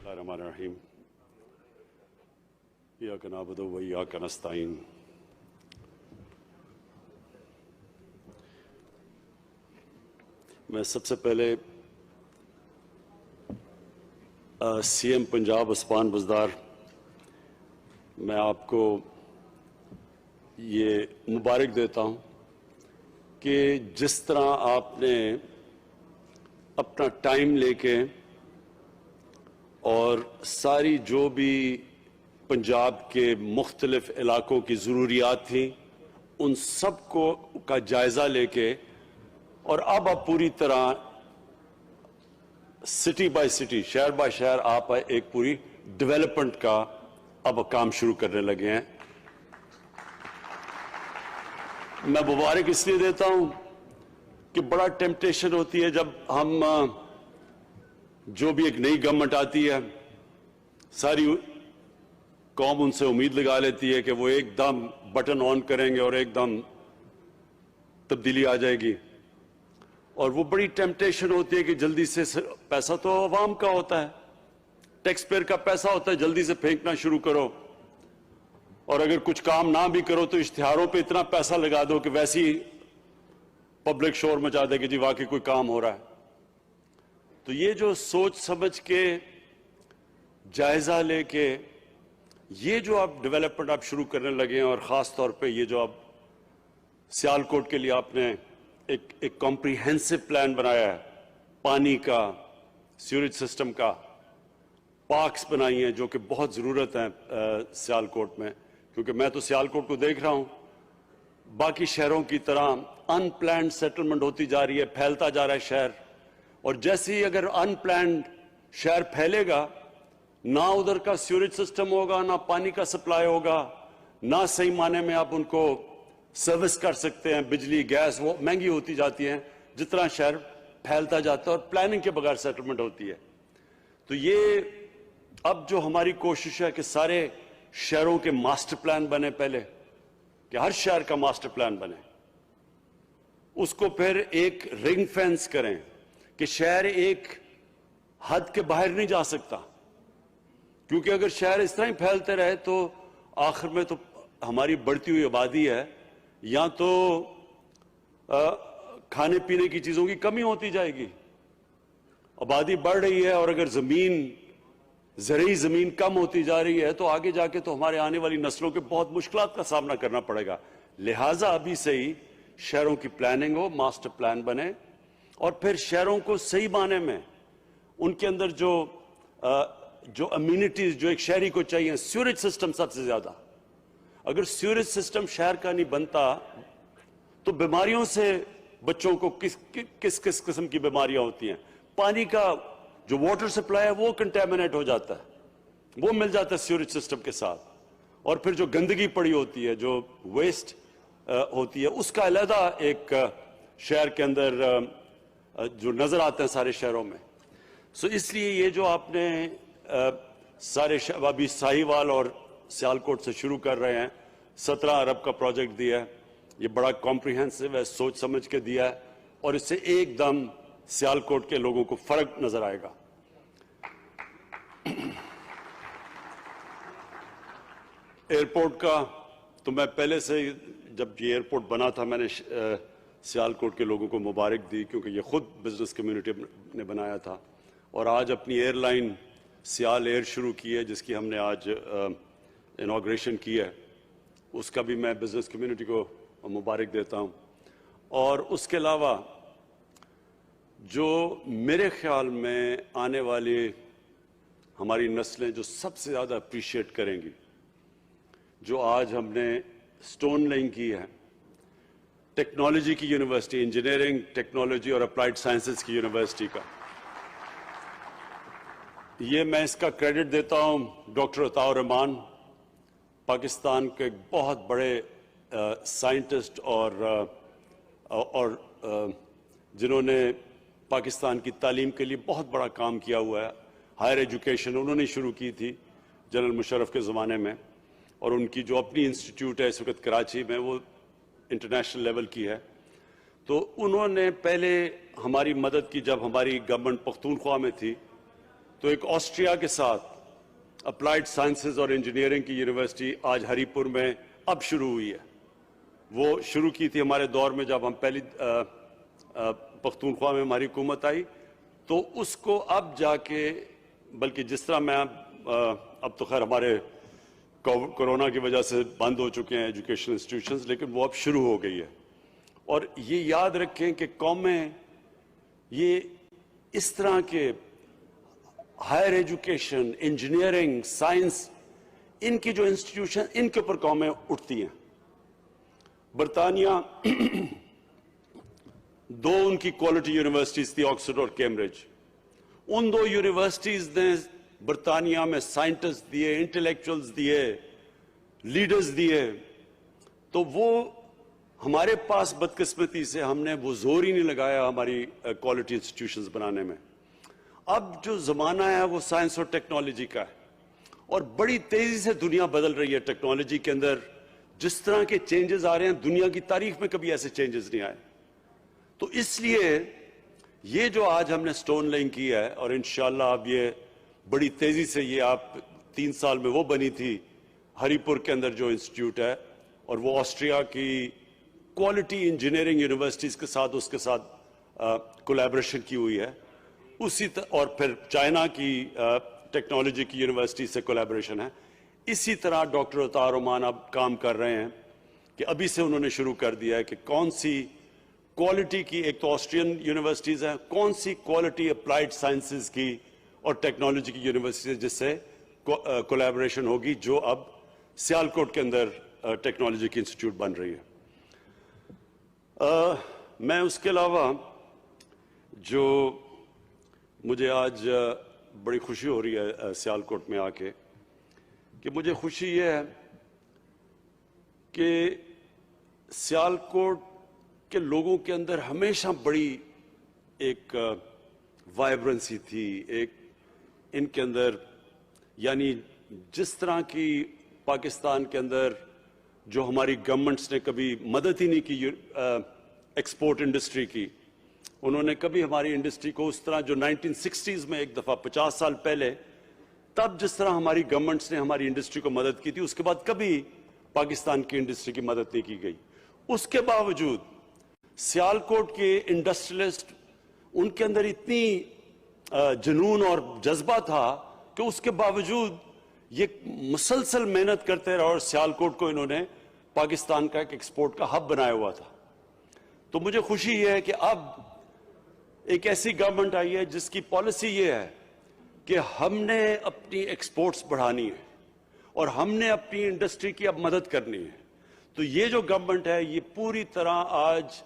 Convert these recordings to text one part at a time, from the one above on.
الرحمن الرحیم ایاک نعبد و ایاک نستعین میں سب سے پہلے سی ایم پنجاب عثمان بزدار میں آپ کو یہ مبارک دیتا ہوں کہ جس طرح آپ نے اپنا ٹائم لے کے اور ساری جو بھی پنجاب کے مختلف علاقوں کی ضروریات تھیں ان سب کا جائزہ لے کے اور اب آپ پوری طرح سٹی بائی سٹی شہر بائی شہر آپ ایک پوری ڈیولپمنٹ کا اب کام شروع کرنے لگے ہیں. میں مبارک اس لیے دیتا ہوں کہ بڑا ٹیمپٹیشن ہوتی ہے جب ہم جو بھی ایک نئی گورنمنٹ آتی ہے ساری قوم ان سے امید لگا لیتی ہے کہ وہ ایک دم بٹن آن کریں گے اور ایک دم تبدیلی آ جائے گی, اور وہ بڑی ٹیمپٹیشن ہوتی ہے کہ جلدی سے پیسہ تو عوام کا ہوتا ہے, ٹیکس پیئر کا پیسہ ہوتا ہے, جلدی سے پھینکنا شروع کرو, اور اگر کچھ کام نہ بھی کرو تو اشتہاروں پہ اتنا پیسہ لگا دو کہ ویسی پبلک شور مچا دے کہ جی واقعی کوئی کام ہو رہا ہے. تو یہ جو سوچ سمجھ کے جائزہ لے کے یہ جو آپ ڈیولپمنٹ آپ شروع کرنے لگے ہیں, اور خاص طور پہ یہ جو آپ سیالکوٹ کے لیے آپ نے ایک کمپریہنسو پلان بنایا ہے, پانی کا, سیوریج سسٹم کا, پارکس بنائی ہیں جو کہ بہت ضرورت ہے سیالکوٹ میں, کیونکہ میں تو سیالکوٹ کو دیکھ رہا ہوں باقی شہروں کی طرح ان پلانڈ سیٹلمنٹ ہوتی جا رہی ہے, پھیلتا جا رہا ہے شہر, اور جیسے ہی اگر ان پلانڈ شہر پھیلے گا نہ ادھر کا سیوریج سسٹم ہوگا, نہ پانی کا سپلائی ہوگا, نہ صحیح معنی میں آپ ان کو سروس کر سکتے ہیں, بجلی گیس وہ مہنگی ہوتی جاتی ہیں جتنا شہر پھیلتا جاتا ہے اور پلاننگ کے بغیر سیٹلمنٹ ہوتی ہے. تو یہ اب جو ہماری کوشش ہے کہ سارے شہروں کے ماسٹر پلان بنے, پہلے کہ ہر شہر کا ماسٹر پلان بنے, اس کو پھر ایک رنگ فینس کریں کہ شہر ایک حد کے باہر نہیں جا سکتا, کیونکہ اگر شہر اس طرح ہی پھیلتے رہے تو آخر میں تو ہماری بڑھتی ہوئی آبادی ہے, یا تو کھانے پینے کی چیزوں کی کمی ہوتی جائے گی, آبادی بڑھ رہی ہے, اور اگر زرعی زمین کم ہوتی جا رہی ہے تو آگے جا کے تو ہمارے آنے والی نسلوں کے بہت مشکلات کا سامنا کرنا پڑے گا. لہٰذا ابھی سے ہی شہروں کی پلاننگ ہو, ماسٹر پلان بنے, اور پھر شہروں کو صحیح معنی میں ان کے اندر جو امینٹیز جو ایک شہری کو چاہیے, سیوریج سسٹم سب سے زیادہ, اگر سیوریج سسٹم شہر کا نہیں بنتا تو بیماریوں سے بچوں کو کس قسم کی بیماریاں ہوتی ہیں. پانی کا جو واٹر سپلائی ہے وہ کنٹامنیٹ ہو جاتا ہے, وہ مل جاتا ہے سیوریج سسٹم کے ساتھ, اور پھر جو گندگی پڑی ہوتی ہے, جو ویسٹ ہوتی ہے, اس کا علیحدہ ایک شہر کے اندر جو نظر آتے ہیں سارے شہروں میں. سو اس لیے یہ جو آپ نے سارے ابھی ساہیوال اور سیالکوٹ سے شروع کر رہے ہیں, 17 ارب کا پروجیکٹ دیا ہے, یہ بڑا کمپریہنسو ہے, سوچ سمجھ کے دیا ہے, اور اس سے ایک دم سیالکوٹ کے لوگوں کو فرق نظر آئے گا. ایئرپورٹ کا تو میں پہلے سے جب یہ ایئرپورٹ بنا تھا میں نے سیالکوٹ کے لوگوں کو مبارک دی, کیونکہ یہ خود بزنس کمیونٹی نے بنایا تھا, اور آج اپنی ایئر لائن سیال ایئر شروع کی ہے جس کی ہم نے آج انوگریشن کی ہے, اس کا بھی میں بزنس کمیونٹی کو مبارک دیتا ہوں. اور اس کے علاوہ جو میرے خیال میں آنے والی ہماری نسلیں جو سب سے زیادہ اپریشیٹ کریں گی, جو آج ہم نے سٹون لینگ کی ہے, ٹیکنالوجی کی یونیورسٹی, انجینئرنگ ٹیکنالوجی اور اپلائیڈ سائنسز کی یونیورسٹی کا, یہ میں اس کا کریڈٹ دیتا ہوں ڈاکٹر عطاء الرحمان, پاکستان کے بہت بڑے سائنٹسٹ اور جنہوں نے پاکستان کی تعلیم کے لیے بہت بڑا کام کیا ہوا ہے. ہائر ایجوکیشن انہوں نے شروع کی تھی جنرل مشرف کے زمانے میں, اور ان کی جو اپنی انسٹیٹیوٹ ہے اس وقت کراچی میں وہ انٹرنیشنل لیول کی ہے. تو انہوں نے پہلے ہماری مدد کی جب ہماری گورنمنٹ پختونخوا میں تھی, تو ایک آسٹریا کے ساتھ اپلائیڈ سائنسز اور انجینئرنگ کی یونیورسٹی آج ہری پور میں اب شروع ہوئی ہے. وہ شروع کی تھی ہمارے دور میں جب ہم پہلی پختونخوا میں ہماری حکومت آئی, تو اس کو اب جا کے, بلکہ جس طرح میں اب تو خیر ہمارے کورونا کی وجہ سے بند ہو چکے ہیں ایجوکیشن انسٹیٹیوشنز, لیکن وہ اب شروع ہو گئی ہے. اور یہ یاد رکھیں کہ قومیں یہ اس طرح کے ہائر ایجوکیشن, انجینئرنگ, سائنس, ان کی جو انسٹیٹیوشن, ان کے اوپر قومیں اٹھتی ہیں. برطانیہ دو ان کی کوالٹی یونیورسٹیز تھی, آکسفورڈ اور کیمبرج. ان دو یونیورسٹیز نے برطانیہ میں سائنٹسٹ دیے, انٹلیکچوئلز دیے, لیڈرز دیے. تو وہ ہمارے پاس بدقسمتی سے ہم نے وہ زور ہی نہیں لگایا ہماری کوالٹی انسٹیٹیوشنز بنانے میں. اب جو زمانہ ہے وہ سائنس اور ٹیکنالوجی کا ہے, اور بڑی تیزی سے دنیا بدل رہی ہے ٹیکنالوجی کے اندر. جس طرح کے چینجز آ رہے ہیں, دنیا کی تاریخ میں کبھی ایسے چینجز نہیں آئے. تو اس لیے یہ جو آج ہم نے سٹون لیئنگ کی ہے, اور انشاءاللہ اب یہ بڑی تیزی سے, یہ آپ 3 سال میں وہ بنی تھی ہری پور کے اندر جو انسٹیٹیوٹ ہے, اور وہ آسٹریا کی کوالٹی انجینئرنگ یونیورسٹیز کے ساتھ, اس کے ساتھ کولیبریشن کی ہوئی ہے. اور پھر چائنا کی ٹیکنالوجی کی یونیورسٹی سے کولیبریشن ہے. اسی طرح ڈاکٹر عطار امان اب کام کر رہے ہیں کہ ابھی سے انہوں نے شروع کر دیا ہے کہ کون سی کوالٹی کی, ایک تو آسٹرین یونیورسٹیز ہیں, کون سی کوالٹی اپلائیڈ سائنسز کی اور ٹیکنالوجی کی یونیورسٹیز جس سے کولیبریشن ہوگی, جو اب سیالکوٹ کے اندر ٹیکنالوجی کی انسٹیٹیوٹ بن رہی ہے. میں اس کے علاوہ جو مجھے آج بڑی خوشی ہو رہی ہے سیالکوٹ میں آ کے, کہ مجھے خوشی یہ ہے کہ سیالکوٹ کے لوگوں کے اندر ہمیشہ بڑی ایک وائبرنسی تھی, ایک ان کے اندر, یعنی جس طرح کی پاکستان کے اندر جو ہماری گورنمنٹس نے کبھی مدد ہی نہیں کی ایکسپورٹ انڈسٹری کی, انہوں نے کبھی ہماری انڈسٹری کو اس طرح, جو 1960s میں ایک دفعہ 50 سال پہلے تب جس طرح ہماری گورنمنٹس نے ہماری انڈسٹری کو مدد کی تھی, اس کے بعد کبھی پاکستان کی انڈسٹری کی مدد نہیں کی گئی. اس کے باوجود سیالکوٹ کے انڈسٹریلسٹ, ان کے اندر اتنی جنون اور جذبہ تھا کہ اس کے باوجود یہ مسلسل محنت کرتے رہے, اور سیالکوٹ کو انہوں نے پاکستان کا ایک ایکسپورٹ کا ہب بنایا ہوا تھا. تو مجھے خوشی یہ ہے کہ اب ایک ایسی گورنمنٹ آئی ہے جس کی پالیسی یہ ہے کہ ہم نے اپنی ایکسپورٹس بڑھانی ہے اور ہم نے اپنی انڈسٹری کی اب مدد کرنی ہے. تو یہ جو گورنمنٹ ہے یہ پوری طرح آج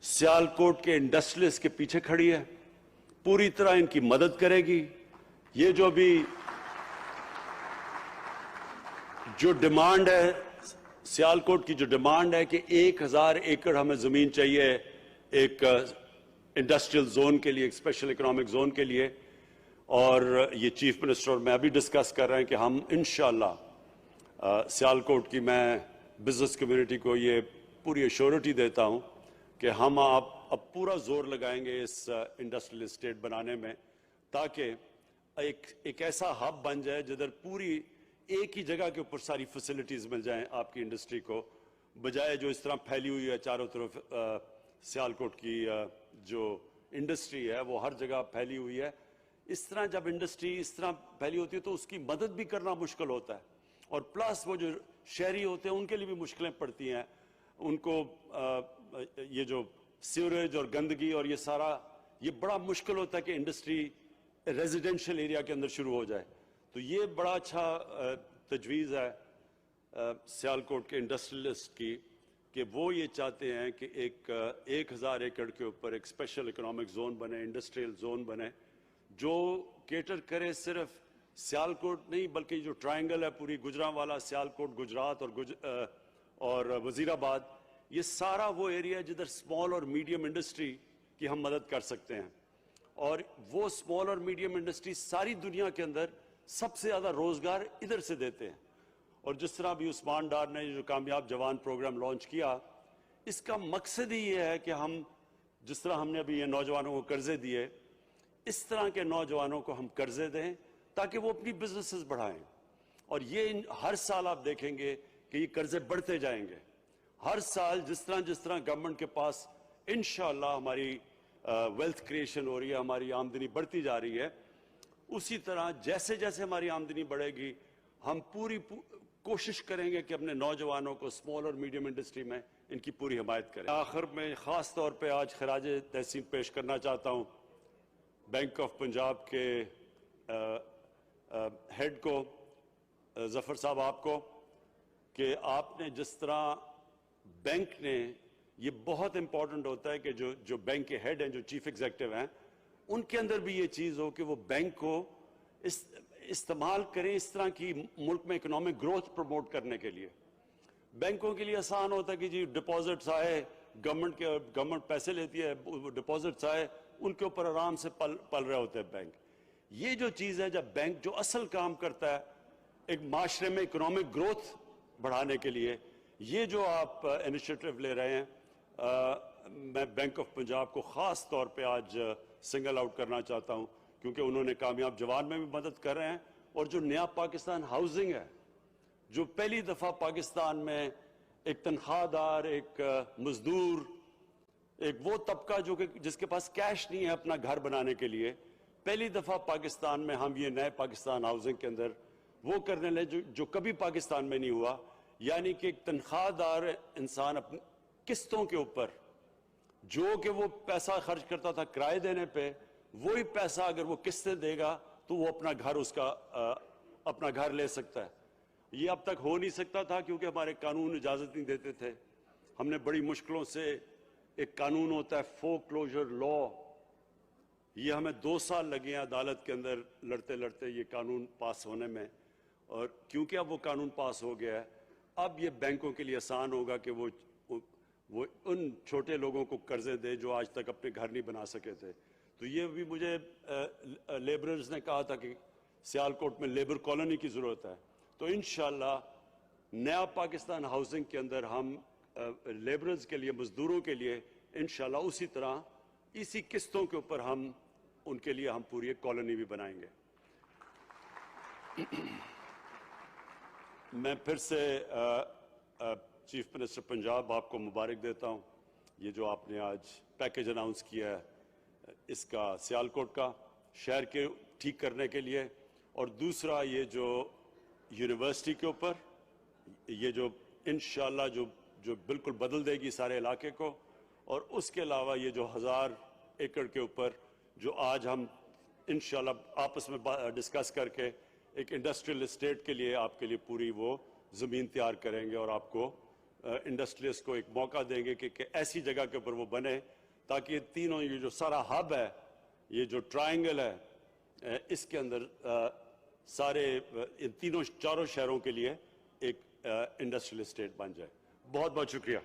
سیالکوٹ کے انڈسٹریلسٹ کے پیچھے کھڑی ہے, پوری طرح ان کی مدد کرے گی. یہ جو بھی جو ڈیمانڈ ہے, سیالکوٹ کی جو ڈیمانڈ ہے کہ 1000 ایکڑ ہمیں زمین چاہیے ایک انڈسٹریل زون کے لیے, ایک اسپیشل اکنامک زون کے لیے, اور یہ چیف منسٹر اور میں ابھی ڈسکس کر رہے ہیں کہ ہم انشاءاللہ سیالکوٹ کی, میں بزنس کمیونٹی کو یہ پوری ایشورٹی دیتا ہوں کہ ہم اب پورا زور لگائیں گے اس انڈسٹریل اسٹیٹ بنانے میں, تاکہ ایک ایسا ہب بن جائے جدھر پوری ایک ہی جگہ کے اوپر ساری فیسلٹیز مل جائیں آپ کی انڈسٹری کو, بجائے جو اس طرح پھیلی ہوئی ہے چاروں طرف. سیالکوٹ کی جو انڈسٹری ہے وہ ہر جگہ پھیلی ہوئی ہے. اس طرح جب انڈسٹری اس طرح پھیلی ہوتی ہے تو اس کی مدد بھی کرنا مشکل ہوتا ہے, اور پلس وہ جو شہری ہوتے ہیں ان کے لیے بھی مشکلیں پڑتی ہیں. ان کو یہ جو سیوریج اور گندگی اور یہ سارا, یہ بڑا مشکل ہوتا ہے کہ انڈسٹری ریزیڈینشل ایریا کے اندر شروع ہو جائے. تو یہ بڑا اچھا تجویز ہے سیالکوٹ کے انڈسٹریلسٹ کی, کہ وہ یہ چاہتے ہیں کہ ایک 1000 ایکڑ کے اوپر ایک اسپیشل اکنامک زون بنے, انڈسٹریل زون بنے, جو کیٹر کرے صرف سیالکوٹ نہیں بلکہ جو ٹرائنگل ہے پوری گجرانوالہ, سیالکوٹ, گجرات اور وزیر آباد, یہ سارا وہ ایریا جدھر اسمال اور میڈیم انڈسٹری کی ہم مدد کر سکتے ہیں. اور وہ اسمال اور میڈیم انڈسٹری ساری دنیا کے اندر سب سے زیادہ روزگار ادھر سے دیتے ہیں. اور جس طرح بھی عثمان ڈار نے جو کامیاب جوان پروگرام لانچ کیا, اس کا مقصد ہی یہ ہے کہ ہم, جس طرح ہم نے ابھی یہ نوجوانوں کو قرضے دیے, اس طرح کے نوجوانوں کو ہم قرضے دیں تاکہ وہ اپنی بزنسز بڑھائیں. اور یہ ہر سال آپ دیکھیں گے کہ یہ قرضے بڑھتے جائیں گے. ہر سال جس طرح گورنمنٹ کے پاس انشاءاللہ ہماری ویلتھ کریشن ہو رہی ہے, ہماری آمدنی بڑھتی جا رہی ہے, اسی طرح جیسے جیسے ہماری آمدنی بڑھے گی ہم پوری کوشش کریں گے کہ اپنے نوجوانوں کو اسمال اور میڈیم انڈسٹری میں ان کی پوری حمایت کریں. آخر میں خاص طور پہ آج خراج تحسین پیش کرنا چاہتا ہوں بینک آف پنجاب کے ہیڈ کو, ظفر صاحب آپ کو, کہ آپ نے جس طرح بینک نے, یہ بہت امپورٹنٹ ہوتا ہے کہ جو بینک کے ہیڈ ہیں, جو چیف ایگزیکٹو ہیں, ان کے اندر بھی یہ چیز ہو کہ وہ بینک کو استعمال کریں اس طرح کی ملک میں اکنامک گروتھ پروموٹ کرنے کے لیے. بینکوں کے لیے آسان ہوتا ہے کہ جی ڈپازٹس آئے, گورنمنٹ پیسے لیتی ہے, ڈپازٹس آئے, ان کے اوپر آرام سے پل رہے ہوتے ہیں بینک. یہ جو چیز ہے, جب بینک جو اصل کام کرتا ہے ایک معاشرے میں اکنامک گروتھ بڑھانے کے لیے, یہ جو آپ انیشیٹو لے رہے ہیں, میں بینک آف پنجاب کو خاص طور پہ آج سنگل آؤٹ کرنا چاہتا ہوں کیونکہ انہوں نے کامیاب جوان میں بھی مدد کر رہے ہیں. اور جو نیا پاکستان ہاؤسنگ ہے, جو پہلی دفعہ پاکستان میں ایک تنخواہ دار, ایک مزدور, ایک وہ طبقہ جو کہ جس کے پاس کیش نہیں ہے اپنا گھر بنانے کے لیے, پہلی دفعہ پاکستان میں ہم یہ نئے پاکستان ہاؤسنگ کے اندر وہ کرنے لگے جو کبھی پاکستان میں نہیں ہوا. یعنی کہ ایک تنخواہ دار انسان اپنی قسطوں کے اوپر, جو کہ وہ پیسہ خرچ کرتا تھا کرائے دینے پہ, وہی پیسہ اگر وہ قسطیں دے گا تو وہ اپنا گھر لے سکتا ہے. یہ اب تک ہو نہیں سکتا تھا کیونکہ ہمارے قانون اجازت نہیں دیتے تھے. ہم نے بڑی مشکلوں سے, ایک قانون ہوتا ہے فور کلوجر لا, یہ ہمیں 2 سال لگے ہیں عدالت کے اندر لڑتے لڑتے یہ قانون پاس ہونے میں. اور کیونکہ اب وہ قانون پاس ہو گیا ہے, اب یہ بینکوں کے لیے آسان ہوگا کہ وہ ان چھوٹے لوگوں کو قرضے دے جو آج تک اپنے گھر نہیں بنا سکے تھے. تو یہ بھی مجھے لیبررز نے کہا تھا کہ سیالکوٹ میں لیبر کالونی کی ضرورت ہے. تو انشاءاللہ نیا پاکستان ہاؤسنگ کے اندر ہم لیبررز کے لیے, مزدوروں کے لیے انشاءاللہ اسی طرح اسی قسطوں کے اوپر ہم ان کے لیے ہم پوری ایک کالونی بھی بنائیں گے. میں پھر سے چیف منسٹر پنجاب آپ کو مبارک دیتا ہوں. یہ جو آپ نے آج پیکیج اناؤنس کیا ہے اس کا سیالکوٹ کا شہر کے ٹھیک کرنے کے لیے, اور دوسرا یہ جو یونیورسٹی کے اوپر, یہ جو انشاءاللہ جو بالکل بدل دے گی سارے علاقے کو, اور اس کے علاوہ یہ جو 1000 ایکڑ کے اوپر جو آج ہم انشاءاللہ آپس میں ڈسکس کر کے ایک انڈسٹریل اسٹیٹ کے لیے آپ کے لیے پوری وہ زمین تیار کریں گے, اور آپ کو انڈسٹریلسٹ کو ایک موقع دیں گے کہ ایسی جگہ کے اوپر وہ بنے تاکہ یہ تینوں, یہ جو سارا ہب ہے, یہ جو ٹرائنگل ہے, اس کے اندر سارے ان تینوں چاروں شہروں کے لیے ایک انڈسٹریل اسٹیٹ بن جائے. بہت بہت شکریہ.